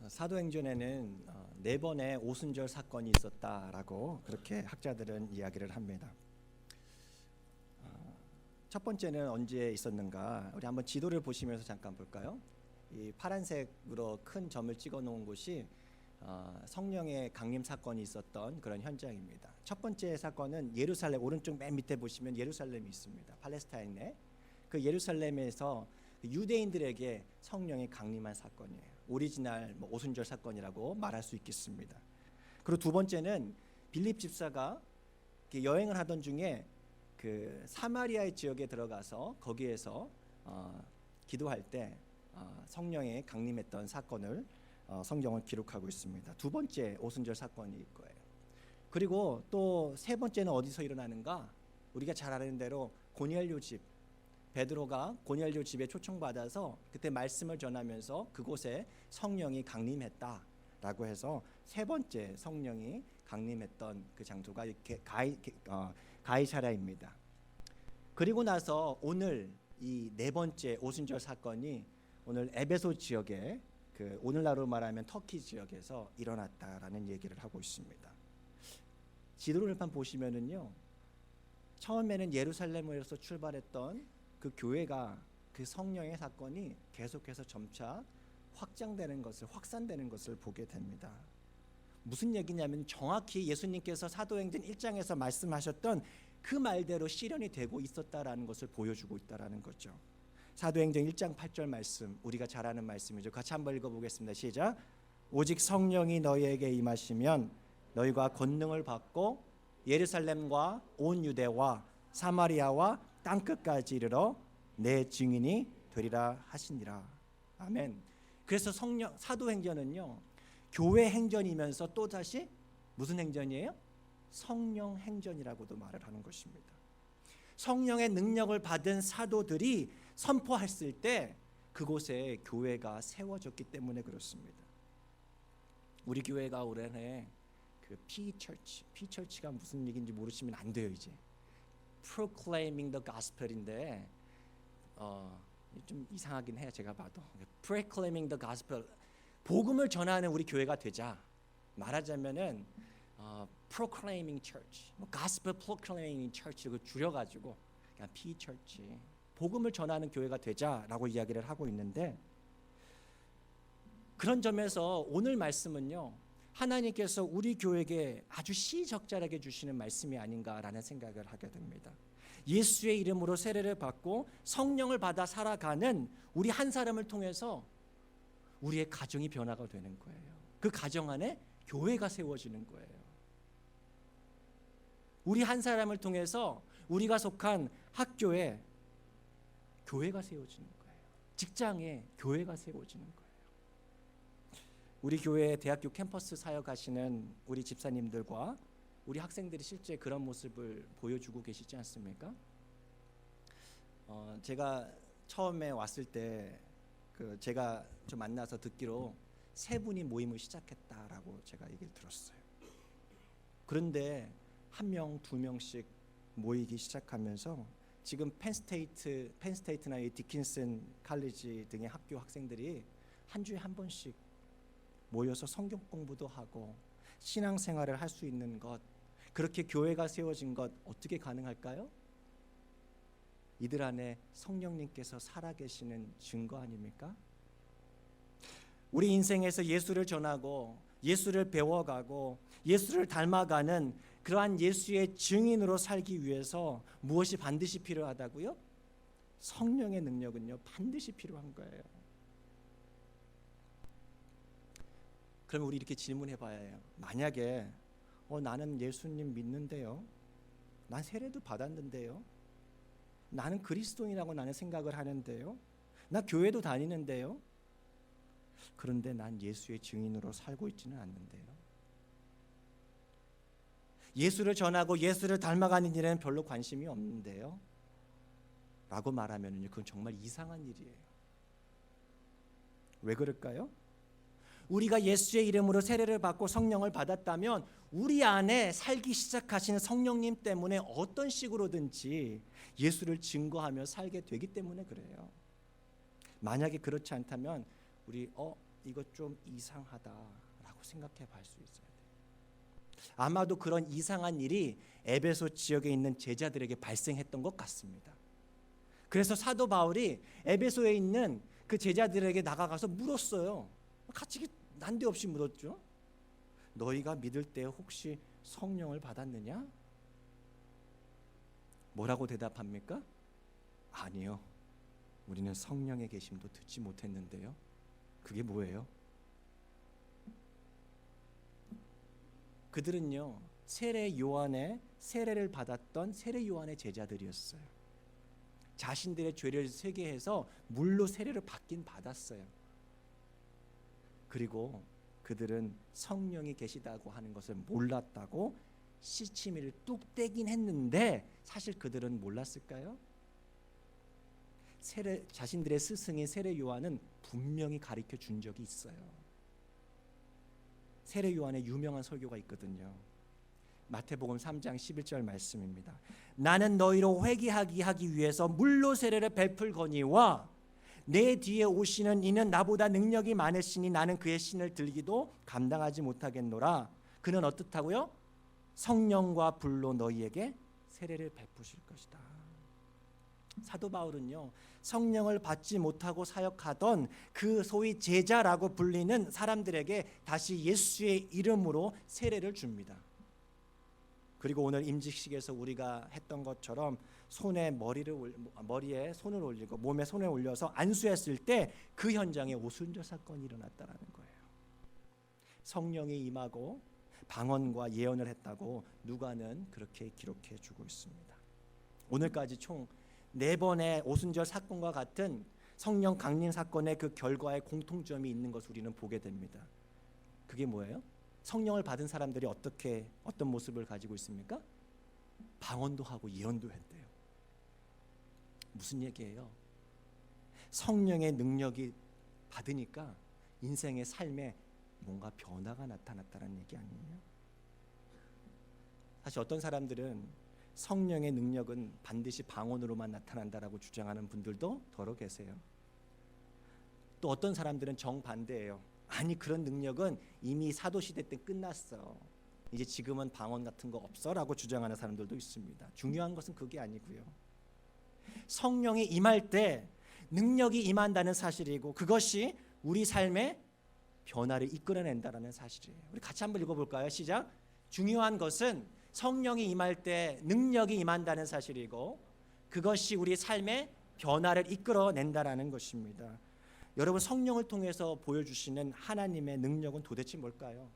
사도행전에는 4번의 오순절 사건이 있었다라고 그렇게 학자들은 이야기를 합니다. 첫 번째는 언제 있었는가? 우리 한번 지도를 보시면서 잠깐 볼까요? 이 파란색으로 큰 점을 찍어 놓은 곳이 성령의 강림 사건이 있었던 그런 현장입니다. 첫 번째 사건은 예루살렘, 오른쪽 맨 밑에 보시면 예루살렘이 있습니다. 팔레스타인에 그 예루살렘에서 유대인들에게 성령이 강림한 사건이에요. 오리지널 오순절 사건이라고 말할 수 있겠습니다. 그리고 두 번째는 빌립 집사가 여행을 하던 중에 그 사마리아의 지역에 들어가서 거기에서 기도할 때 성령이 강림했던 사건을 성경은 기록하고 있습니다. 두 번째 오순절 사건일 거예요. 그리고 또 세 번째는 어디서 일어나는가? 우리가 잘 아는 대로 고넬료 집, 베드로가 고넬료 집에 초청받아서 그때 말씀을 전하면서 그곳에 성령이 강림했다라고 해서 세 번째 성령이 강림했던 그 장소가 가이사랴입니다. 그리고 나서 오늘 이 네 번째 오순절 사건이 오늘 에베소 지역에 그 오늘날로 말하면 터키 지역에서 일어났다라는 얘기를 하고 있습니다. 지도를 한번 보시면은요, 처음에는 예루살렘에서 출발했던 그 교회가 그 성령의 사건이 계속해서 점차 확장되는 것을, 확산되는 것을 보게 됩니다. 무슨 얘기냐면 정확히 예수님께서 사도행전 1장에서 말씀하셨던 그 말대로 실현이 되고 있었다라는 것을 보여주고 있다라는 거죠. 사도행전 1장 8절 말씀, 우리가 잘 아는 말씀이죠. 같이 한번 읽어보겠습니다. 시작. 오직 성령이 너희에게 임하시면 너희가 권능을 받고 예루살렘과 온 유대와 사마리아와 땅끝까지 이르러 내 증인이 되리라 하시니라. 아멘. 그래서 사도행전은요, 교회 행전이면서 또다시 무슨 행전이에요? 성령 행전이라고도 말을 하는 것입니다. 성령의 능력을 받은 사도들이 선포했을 때 그곳에 교회가 세워졌기 때문에 그렇습니다. 우리 교회가 올해 그 P-처치가 무슨 얘기인지 모르시면 안 돼요. 이제 proclaiming the gospel인데 좀 이상하긴 해요. 제가 봐도 proclaiming the gospel, 복음을 전하는 우리 교회가 되자. 말하자면은 proclaiming church, gospel proclaiming church를 줄여가지고 그냥 P-처치, 복음을 전하는 교회가 되자라고 이야기를 하고 있는데, 그런 점에서 오늘 말씀은요, 하나님께서 우리 교회에게 아주 시적절하게 주시는 말씀이 아닌가라는 생각을 하게 됩니다. 예수의 이름으로 세례를 받고 성령을 받아 살아가는 우리 한 사람을 통해서 우리의 가정이 변화가 되는 거예요. 그 가정 안에 교회가 세워지는 거예요. 우리 한 사람을 통해서 우리가 속한 학교에 교회가 세워지는 거예요. 직장에 교회가 세워지는 거예요. 우리 교회 대학교 캠퍼스 사역하시는 우리 집사님들과 우리 학생들이 실제 그런 모습을 보여주고 계시지 않습니까? 제가 처음에 왔을 때 제가 좀 만나서 듣기로 3분이 모임을 시작했다라고 제가 얘기를 들었어요. 그런데 1명, 2명씩 모이기 시작하면서 지금 펜스테이트나 디킨슨 칼리지 등의 학교 학생들이 한 주에 한 번씩 모여서 성경 공부도 하고 신앙생활을 할 수 있는 것, 그렇게 교회가 세워진 것 어떻게 가능할까요? 이들 안에 성령님께서 살아계시는 증거 아닙니까? 우리 인생에서 예수를 전하고 예수를 배워가고 예수를 닮아가는 그러한 예수의 증인으로 살기 위해서 무엇이 반드시 필요하다고요? 성령의 능력은요, 반드시 필요한 거예요. 그러면 우리 이렇게 질문해 봐야 해요. 만약에 나는 예수님 믿는데요, 난 세례도 받았는데요, 나는 그리스도인이라고 나는 생각을 하는데요, 나 교회도 다니는데요, 그런데 난 예수의 증인으로 살고 있지는 않는데요, 예수를 전하고 예수를 닮아가는 일에는 별로 관심이 없는데요 라고 말하면 그건 정말 이상한 일이에요. 왜 그럴까요? 우리가 예수의 이름으로 세례를 받고 성령을 받았다면 우리 안에 살기 시작하시는 성령님 때문에 어떤 식으로든지 예수를 증거하며 살게 되기 때문에 그래요. 만약에 그렇지 않다면 우리 이것 좀 이상하다라고 생각해 볼 수 있어야 돼요. 아마도 그런 이상한 일이 에베소 지역에 있는 제자들에게 발생했던 것 같습니다. 그래서 사도 바울이 에베소에 있는 그 제자들에게 나가가서 물었어요. 같이 난데없이 물었죠. 너희가 믿을 때 혹시 성령을 받았느냐? 뭐라고 대답합니까? 아니요. 우리는 성령의 계심도 듣지 못했는데요. 그게 뭐예요? 그들은요, 세례 요한의 세례를 받았던 세례 요한의 제자들이었어요. 자신들의 죄를 회개해서 물로 세례를 받긴 받았어요. 그리고 그들은 성령이 계시다고 하는 것을 몰랐다고 시치미를 뚝 떼긴 했는데 사실 그들은 몰랐을까요? 자신들의 스승인 세례 요한은 분명히 가르쳐 준 적이 있어요. 세례 요한의 유명한 설교가 있거든요. 마태복음 3장 11절 말씀입니다. 나는 너희로 회개하게 하기 위해서 물로 세례를 베풀거니와 내 뒤에 오시는 이는 나보다 능력이 많으시니 나는 그의 신을 들기도 감당하지 못하겠노라. 그는 어떻다고요? 성령과 불로 너희에게 세례를 베푸실 것이다. 사도 바울은요, 성령을 받지 못하고 사역하던 그 소위 제자라고 불리는 사람들에게 다시 예수의 이름으로 세례를 줍니다. 그리고 오늘 임직식에서 우리가 했던 것처럼 머리에 손을 올리고 몸에 손을 올려서 안수했을 때 그 현장에 오순절 사건이 일어났다는 거예요. 성령이 임하고 방언과 예언을 했다고 누가는 그렇게 기록해 주고 있습니다. 오늘까지 총 4번의 오순절 사건과 같은 성령 강림 사건의 그 결과에 공통점이 있는 것을 우리는 보게 됩니다. 그게 뭐예요? 성령을 받은 사람들이 어떤 모습을 가지고 있습니까? 방언도 하고 예언도 했대요. 무슨 얘기예요? 성령의 능력이 받으니까 인생의 삶에 뭔가 변화가 나타났다는 얘기 아니에요? 사실 어떤 사람들은 성령의 능력은 반드시 방언으로만 나타난다라고 주장하는 분들도 더러 계세요. 또 어떤 사람들은 정반대예요. 아니, 그런 능력은 이미 사도시대 때 끝났어. 이제 지금은 방언 같은 거 없어라고 주장하는 사람들도 있습니다. 중요한 것은 그게 아니고요. 성령이 임할 때 능력이 임한다는 사실이고 그것이 우리 삶의 변화를 이끌어낸다는 사실이에요. 우리 같이 한번 읽어볼까요? 시작. 중요한 것은 성령이 임할 때 능력이 임한다는 사실이고 그것이 우리 삶의 변화를 이끌어낸다는 것입니다. 여러분, 성령을 통해서 보여주시는 하나님의 능력은 도대체 뭘까요?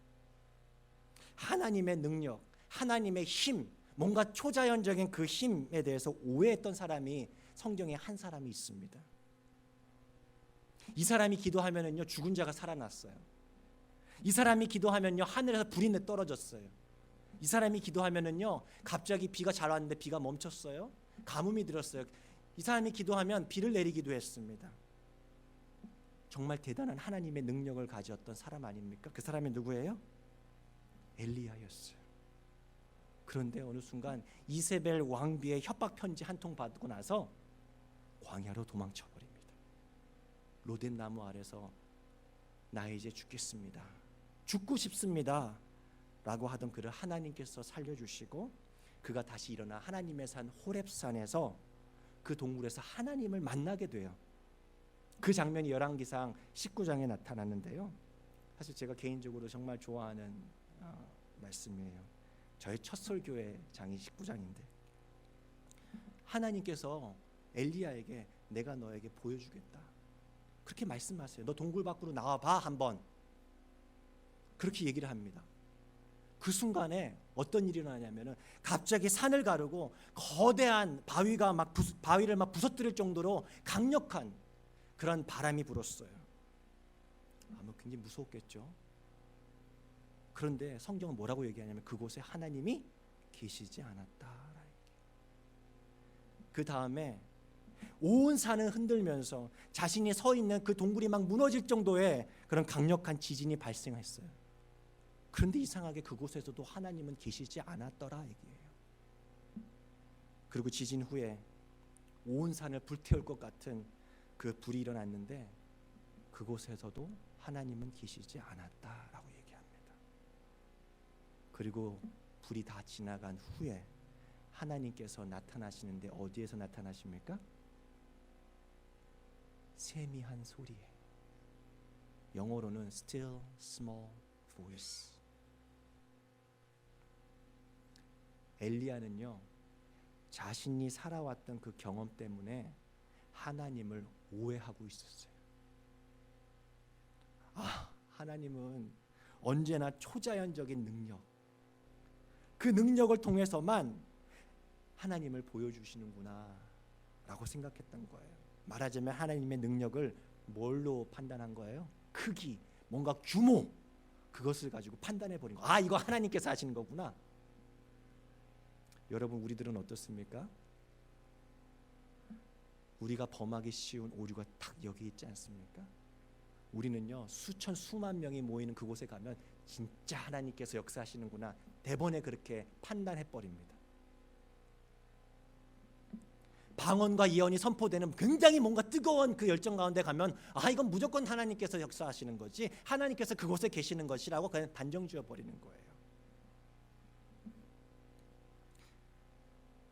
하나님의 능력, 하나님의 힘, 뭔가 초자연적인 그 힘에 대해서 오해했던 사람이 성경에 한 사람이 있습니다. 이 사람이 기도하면은요, 죽은 자가 살아났어요. 이 사람이 기도하면요, 하늘에서 불이 떨어졌어요. 이 사람이 기도하면은요, 갑자기 비가 잘 왔는데 비가 멈췄어요. 가뭄이 들었어요. 이 사람이 기도하면 비를 내리기도 했습니다. 정말 대단한 하나님의 능력을 가졌던 사람 아닙니까? 그 사람이 누구예요? 엘리야였어요. 그런데 어느 순간 이세벨 왕비의 협박 편지 한 통 받고 나서 광야로 도망쳐 버립니다. 로뎀 나무 아래서 나 이제 죽겠습니다. 죽고 싶습니다. 라고 하던 그를 하나님께서 살려주시고 그가 다시 일어나 하나님의 산 호렙산에서 그 동굴에서 하나님을 만나게 돼요. 그 장면이 열왕기상 19장에 나타났는데요. 사실 제가 개인적으로 정말 좋아하는 말씀이에요. 저의 첫 설교의 장이 19장인데 하나님께서 엘리야에게 내가 너에게 보여주겠다. 그렇게 말씀하세요. 너 동굴 밖으로 나와봐 한번. 그렇게 얘기를 합니다. 그 순간에 어떤 일이 일어나냐면은 갑자기 산을 가르고 거대한 바위를 막 부서뜨릴 정도로 강력한 그런 바람이 불었어요. 아마 굉장히 무서웠겠죠. 그런데 성경은 뭐라고 얘기하냐면 그곳에 하나님이 계시지 않았다. 그 다음에 온 산을 흔들면서 자신이 서 있는 그 동굴이 막 무너질 정도의 그런 강력한 지진이 발생했어요. 그런데 이상하게 그곳에서도 하나님은 계시지 않았더라 얘기예요. 그리고 지진 후에 온 산을 불태울 것 같은 그 불이 일어났는데 그곳에서도 하나님은 계시지 않았다라고 얘기합니다. 그리고 불이 다 지나간 후에 하나님께서 나타나시는데 어디에서 나타나십니까? 세미한 소리에. 영어로는 still small voice. 엘리야는요, 자신이 살아왔던 그 경험 때문에 하나님을 오해하고 있었어요. 하나님은 언제나 초자연적인 능력, 그 능력을 통해서만 하나님을 보여주시는구나 라고 생각했던 거예요. 말하자면 하나님의 능력을 뭘로 판단한 거예요? 크기, 뭔가 규모, 그것을 가지고 판단해 버린 거. 이거 하나님께서 하시는 거구나. 여러분, 우리들은 어떻습니까? 우리가 범하기 쉬운 오류가 딱 여기 있지 않습니까? 우리는요, 수천 수만 명이 모이는 그곳에 가면 진짜 하나님께서 역사하시는구나, 대번에 그렇게 판단해 버립니다. 방언과 예언이 선포되는 굉장히 뭔가 뜨거운 그 열정 가운데 가면 이건 무조건 하나님께서 역사하시는 거지, 하나님께서 그곳에 계시는 것이라고 그냥 단정 지어 버리는 거예요.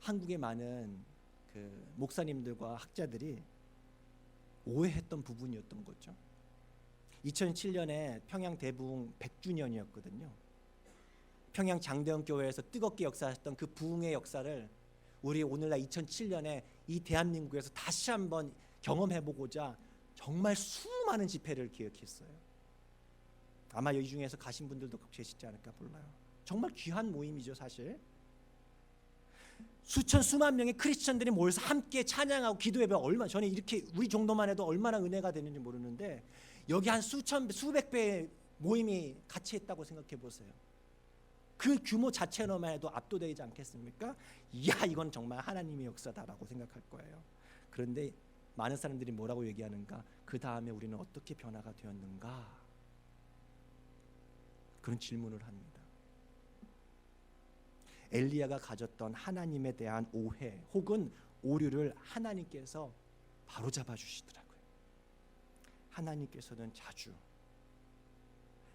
한국의 많은 그 목사님들과 학자들이 오해했던 부분이었던 거죠. 2007년에 평양 대부흥 100주년이었거든요. 평양 장대원 교회에서 뜨겁게 역사했던 그 부흥의 역사를 우리 오늘날 2007년에 이 대한민국에서 다시 한번 경험해보고자 정말 수많은 집회를 기획했어요. 아마 이 중에서 가신 분들도 계시지 않을까 몰라요. 정말 귀한 모임이죠, 사실. 수천 수만 명의 크리스천들이 모여서 함께 찬양하고 기도해봐. 얼마 저는 이렇게 우리 정도만 해도 얼마나 은혜가 되는지 모르는데, 여기 한 수백 배의 모임이 같이 했다고 생각해 보세요. 그 규모 자체로만 해도 압도되지 않겠습니까? 이건 정말 하나님의 역사다라고 생각할 거예요. 그런데 많은 사람들이 뭐라고 얘기하는가? 그 다음에 우리는 어떻게 변화가 되었는가? 그런 질문을 합니다. 엘리야가 가졌던 하나님에 대한 오해 혹은 오류를 하나님께서 바로잡아 주시더라고요. 하나님께서는 자주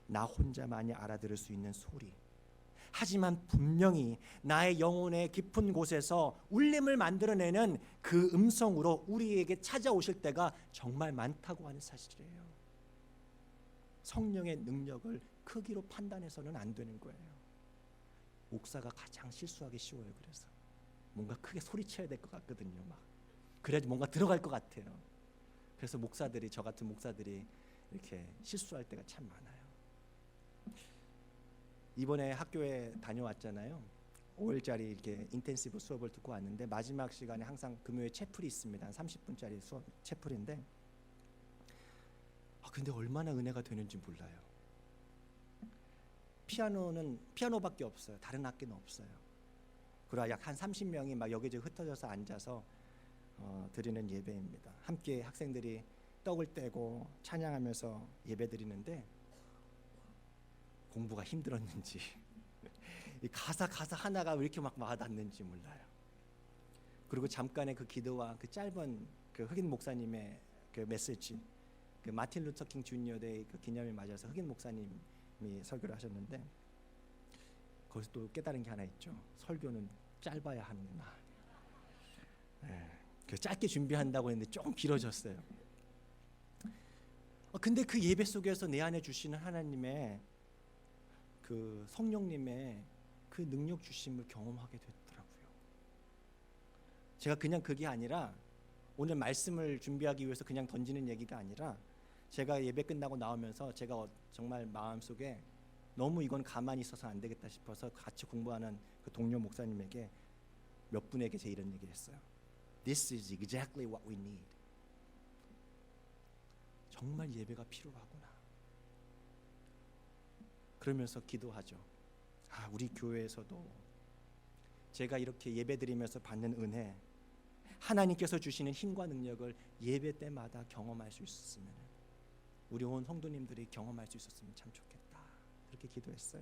나 혼자만이 알아들을 수 있는 소리, 하지만 분명히 나의 영혼의 깊은 곳에서 울림을 만들어내는 그 음성으로 우리에게 찾아오실 때가 정말 많다고 하는 사실이에요. 성령의 능력을 크기로 판단해서는 안 되는 거예요. 목사가 가장 실수하기 쉬워요. 그래서 뭔가 크게 소리쳐야 될 것 같거든요. 그래야지 뭔가 들어갈 것 같아요. 그래서 목사들이, 저 같은 목사들이 이렇게 실수할 때가 참 많아요. 이번에 학교에 다녀왔잖아요. 5일짜리 이렇게 인텐시브 수업을 듣고 왔는데, 마지막 시간에 항상 금요일 채플이 있습니다. 한 30분짜리 수업 채플인데, 근데 얼마나 은혜가 되는지 몰라요. 피아노밖에 없어요. 다른 악기는 없어요. 그리고 약 한 30명이 막 여기저기 흩어져서 앉아서 드리는 예배입니다. 함께 학생들이 떡을 떼고 찬양하면서 예배 드리는데, 공부가 힘들었는지 이 가사 하나가 왜 이렇게 막 와닿는지 몰라요. 그리고 잠깐의 그 기도와 그 짧은 그 흑인 목사님의 그 메시지, 그 마틴 루터 킹 주니어 데이 그 기념일 맞아서 흑인 목사님이 설교를 하셨는데, 거기서 또 깨달은 게 하나 있죠. 설교는 짧아야 하는구나. 그 짧게 준비한다고 했는데 조금 길어졌어요. 근데 그 예배 속에서 내 안에 주시는 하나님의 그 성령님의 그 능력 주심을 경험하게 됐더라고요. 제가 그냥 그게 아니라, 오늘 말씀을 준비하기 위해서 그냥 던지는 얘기가 아니라, 제가 예배 끝나고 나오면서 제가 정말 마음속에 너무 이건 가만히 있어서 안 되겠다 싶어서 같이 공부하는 그 동료 목사님에게, 몇 분에게 제 이런 얘기를 했어요. This is exactly what we need. 정말 예배가 필요하구나. 그러면서 기도하죠. 우리 교회에서도 제가 이렇게 예배드리면서 받는 은혜, 하나님께서 주시는 힘과 능력을 예배 때마다 경험할 수 있었으면, 우리 온 성도님들이 경험할 수 있었으면 참 좋겠다. 그렇게 기도했어요.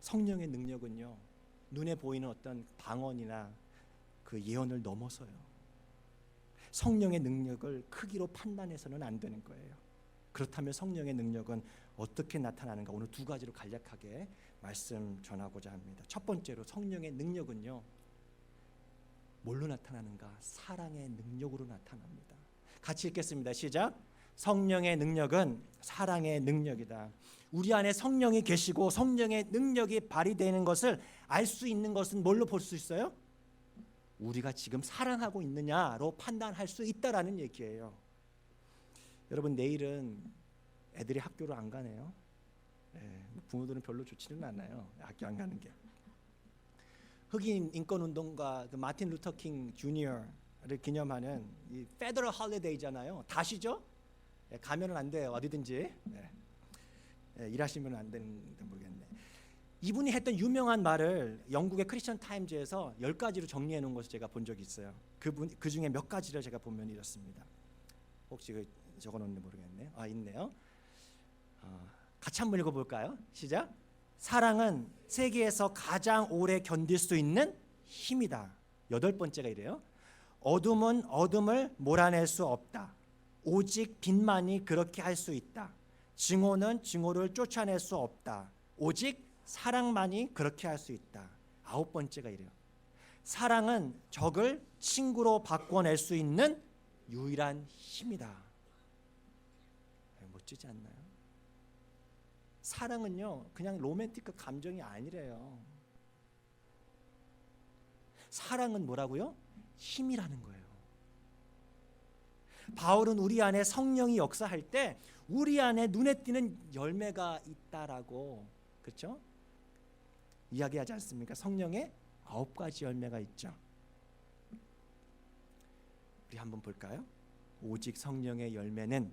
성령의 능력은요, 눈에 보이는 어떤 방언이나 그 예언을 넘어서요. 성령의 능력을 크기로 판단해서는 안 되는 거예요. 그렇다면 성령의 능력은 어떻게 나타나는가? 오늘 두 가지로 간략하게 말씀 전하고자 합니다. 첫 번째로 성령의 능력은요, 뭘로 나타나는가? 사랑의 능력으로 나타납니다. 같이 읽겠습니다. 시작. 성령의 능력은 사랑의 능력이다. 우리 안에 성령이 계시고 성령의 능력이 발휘되는 것을 알 수 있는 것은 뭘로 볼 수 있어요? 우리가 지금 사랑하고 있느냐로 판단할 수 있다라는 얘기예요. 여러분, 내일은 애들이 학교를 안 가네요. 부모들은 별로 좋지는 않아요, 학교 안 가는 게. 흑인 인권 운동가 마틴 루터 킹 주니어를 기념하는 이 페더럴 홀리데이잖아요. 다시죠? 가면은 안 돼요, 어디든지. 일하시면 안 되는데 모르겠네. 이분이 했던 유명한 말을 영국의 크리스천 타임즈에서 10가지로 정리해 놓은 것을 제가 본 적이 있어요. 그 중에 몇 가지를 제가 보면 이렇습니다. 혹시 적어놓는지 모르겠네요. 있네요. 같이 한번 읽어볼까요? 시작. 사랑은 세계에서 가장 오래 견딜 수 있는 힘이다. 8번째가 이래요. 어둠은 어둠을 몰아낼 수 없다. 오직 빛만이 그렇게 할 수 있다. 증오는 증오를 쫓아낼 수 없다. 오직 사랑만이 그렇게 할 수 있다. 9번째가 이래요. 사랑은 적을 친구로 바꿔낼 수 있는 유일한 힘이다. 멋지지 않나요? 사랑은요, 그냥 로맨틱한 감정이 아니래요. 사랑은 뭐라고요? 힘이라는 거예요. 바울은 우리 안에 성령이 역사할 때 우리 안에 눈에 띄는 열매가 있다라고, 그렇죠? 이야기하지 않습니까? 성령의 9가지 열매가 있죠. 우리 한번 볼까요? 오직 성령의 열매는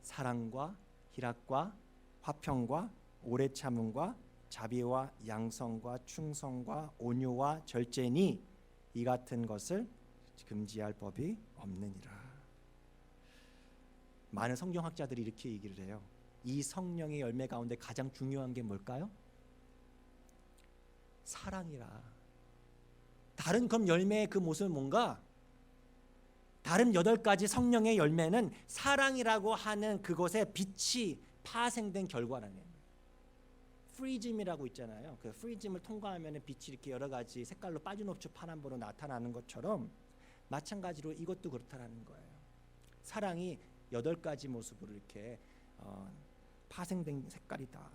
사랑과 희락과 화평과 오래 참음과 자비와 양성과 충성과 온유와 절제니 이 같은 것을 금지할 법이 없느니라. 많은 성경학자들이 이렇게 얘기를 해요. 이 성령의 열매 가운데 가장 중요한 게 뭘까요? 사랑이라. 다른 그럼 열매의 그 모습은 뭔가? 다른 8가지 성령의 열매는 사랑이라고 하는 그것에 빛이 파생된 결과라네요. 프리즘이라고 있잖아요. 그 프리즘을 통과하면 빛이 이렇게 여러 가지 색깔로 빠짐없이 파란보로 나타나는 것처럼 마찬가지로 이것도 그렇다라는 거예요. 사랑이 8가지 모습으로 이렇게 파생된 색깔이다.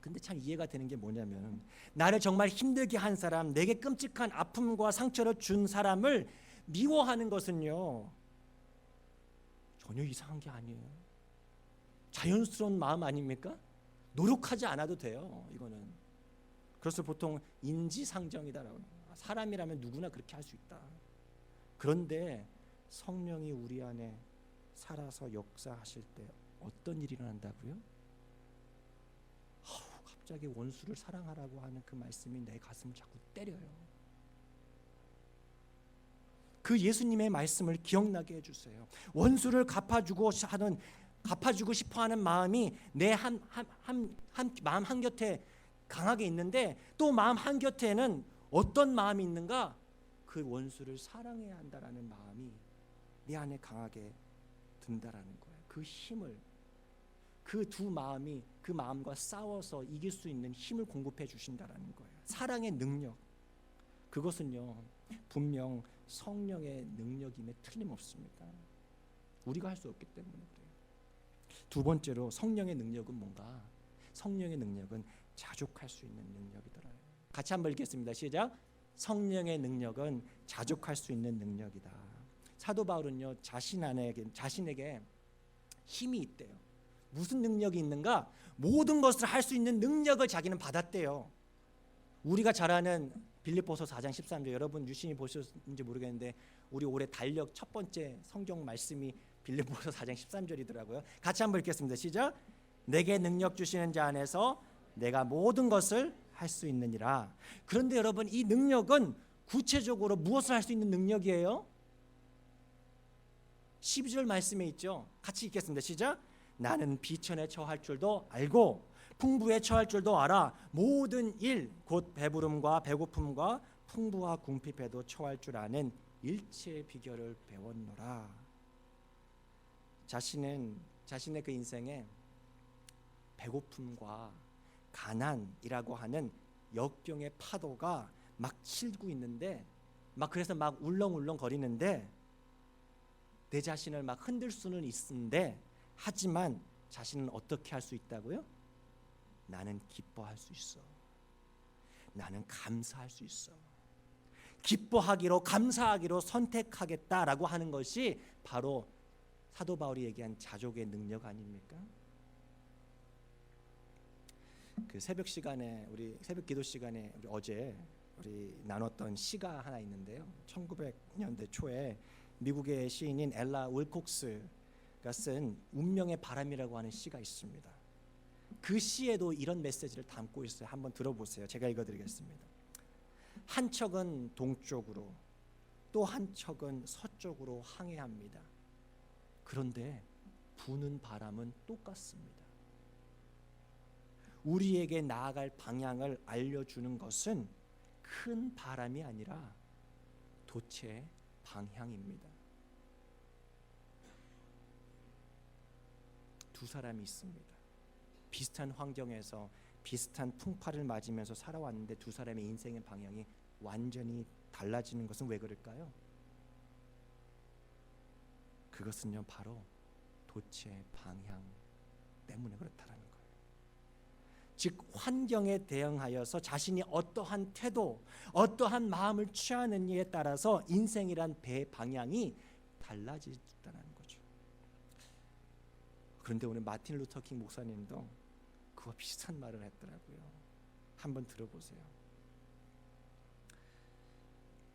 근데 참 이해가 되는 게 뭐냐면, 나를 정말 힘들게 한 사람, 내게 끔찍한 아픔과 상처를 준 사람을 미워하는 것은요, 전혀 이상한 게 아니에요. 자연스러운 마음 아닙니까? 노력하지 않아도 돼요. 이거는. 그래서 보통 인지상정이다라고. 사람이라면 누구나 그렇게 할 수 있다. 그런데 성령이 우리 안에 살아서 역사하실 때 어떤 일이 일어난다고요? 갑자기 원수를 사랑하라고 하는 그 말씀이 내 가슴을 자꾸 때려요. 그 예수님의 말씀을 기억나게 해주세요. 원수를 갚아주고 싶어하는 마음이 내 마음 한곁에 강하게 있는데, 또 마음 한곁에는 어떤 마음이 있는가? 그 원수를 사랑해야 한다라는 마음이 내 안에 강하게 든다라는 거예요. 그 힘을, 그 두 마음이 그 마음과 싸워서 이길 수 있는 힘을 공급해 주신다라는 거예요. 사랑의 능력, 그것은요 분명 성령의 능력임에 틀림없습니다. 우리가 할 수 없기 때문에 그래요. 두 번째로 성령의 능력은 뭔가? 성령의 능력은 자족할 수 있는 능력이더라고요. 같이 한번 읽겠습니다. 시작. 성령의 능력은 자족할 수 있는 능력이다. 사도 바울은요 자신에게 힘이 있대요. 무슨 능력이 있는가? 모든 것을 할 수 있는 능력을 자기는 받았대요. 우리가 잘 아는 빌립보서 4장 13절, 여러분 유심히 보셨는지 모르겠는데 우리 올해 달력 첫 번째 성경 말씀이 빌립보서 4장 13절이더라고요. 같이 한번 읽겠습니다. 시작. 내게 능력 주시는 자 안에서 내가 모든 것을 할 수 있느니라. 그런데 여러분, 이 능력은 구체적으로 무엇을 할 수 있는 능력이에요? 12절 말씀에 있죠. 같이 읽겠습니다. 시작. 나는 비천에 처할 줄도 알고 풍부에 처할 줄도 알아. 모든 일 곧 배부름과 배고픔과 풍부와 궁핍에도 처할 줄 아는 일체의 비결을 배웠노라. 자신은 자신의 그 인생에 배고픔과 가난이라고 하는 역경의 파도가 막 치고 있는데, 막 그래서 막 울렁울렁 거리는데, 내 자신을 막 흔들 수는 있는데, 하지만 자신은 어떻게 할 수 있다고요? 나는 기뻐할 수 있어. 나는 감사할 수 있어. 기뻐하기로 감사하기로 선택하겠다라고 하는 것이 바로 사도 바울이 얘기한 자족의 능력 아닙니까? 그 새벽 시간에 우리 새벽 기도 시간에 우리 어제 나눴던 시가 하나 있는데요. 1900년대 초에 미국의 시인인 엘라 윌콕스가 쓴 운명의 바람이라고 하는 시가 있습니다. 그 시에도 이런 메시지를 담고 있어요. 한번 들어보세요. 제가 읽어드리겠습니다. 한 척은 동쪽으로 또 한 척은 서쪽으로 항해합니다. 그런데 부는 바람은 똑같습니다. 우리에게 나아갈 방향을 알려주는 것은 큰 바람이 아니라 돛의 방향입니다. 두 사람이 있습니다. 비슷한 환경에서 비슷한 풍파를 맞으면서 살아왔는데 두 사람의 인생의 방향이 완전히 달라지는 것은 왜 그럴까요? 그것은요, 바로 돛의 방향 때문에 그렇다라는 거예요. 즉 환경에 대응하여서 자신이 어떠한 태도, 어떠한 마음을 취하느냐에 따라서 인생이란 배의 방향이 달라진다는 거죠. 그런데 오늘 마틴 루터 킹 목사님도 그와 비슷한 말을 했더라고요. 한번 들어보세요.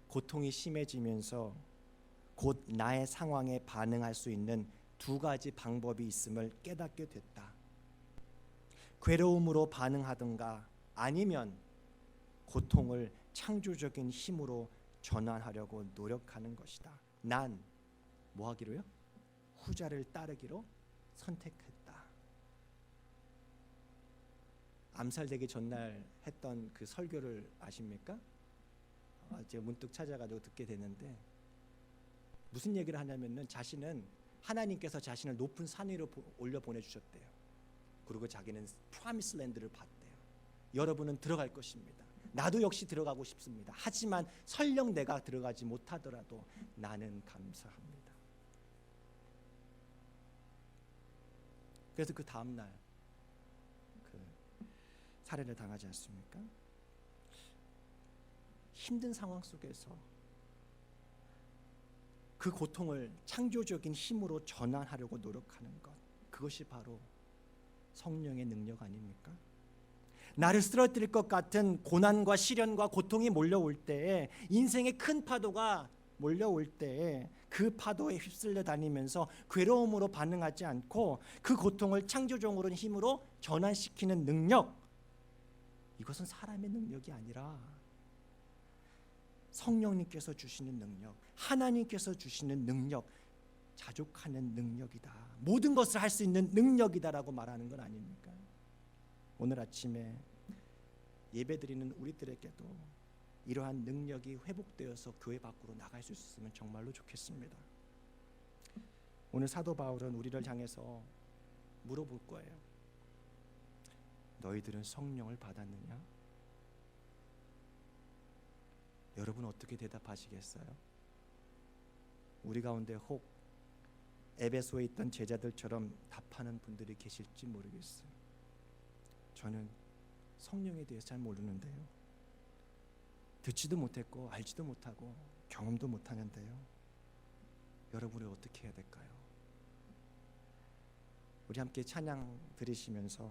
고통이 심해지면서 곧 나의 상황에 반응할 수 있는 두 가지 방법이 있음을 깨닫게 됐다. 괴로움으로 반응하든가 아니면 고통을 창조적인 힘으로 전환하려고 노력하는 것이다. 난 뭐 하기로요? 후자를 따르기로 선택했다. 암살되기 전날 했던 그 설교를 아십니까? 제가 문득 찾아가지고 듣게 되는데 무슨 얘기를 하냐면은 자신은 하나님께서 자신을 높은 산 위로 올려 보내주셨대요. 그리고 자기는 프라미스 랜드를 봤대요. 여러분은 들어갈 것입니다. 나도 역시 들어가고 싶습니다. 하지만 설령 내가 들어가지 못하더라도 나는 감사합니다. 그래서 그 다음날 그 살해를 당하지 않습니까? 힘든 상황 속에서 그 고통을 창조적인 힘으로 전환하려고 노력하는 것, 그것이 바로 성령의 능력 아닙니까? 나를 쓰러뜨릴 것 같은 고난과 시련과 고통이 몰려올 때에, 인생의 큰 파도가 몰려올 때에 그 파도에 휩쓸려 다니면서 괴로움으로 반응하지 않고 그 고통을 창조적인 힘으로 전환시키는 능력, 이것은 사람의 능력이 아니라 성령님께서 주시는 능력, 하나님께서 주시는 능력, 자족하는 능력이다. 모든 것을 할 수 있는 능력이다라고 말하는 건 아닙니까? 오늘 아침에 예배드리는 우리들에게도 이러한 능력이 회복되어서 교회 밖으로 나갈 수 있었으면 정말로 좋겠습니다. 오늘 사도 바울은 우리를 향해서 물어볼 거예요. 너희들은 성령을 받았느냐? 여러분 어떻게 대답하시겠어요? 우리 가운데 혹 에베소에 있던 제자들처럼 답하는 분들이 계실지 모르겠어요. 저는 성령에 대해서 잘 모르는데요. 듣지도 못했고 알지도 못하고 경험도 못하는데요. 여러분은 어떻게 해야 될까요? 우리 함께 찬양 드리시면서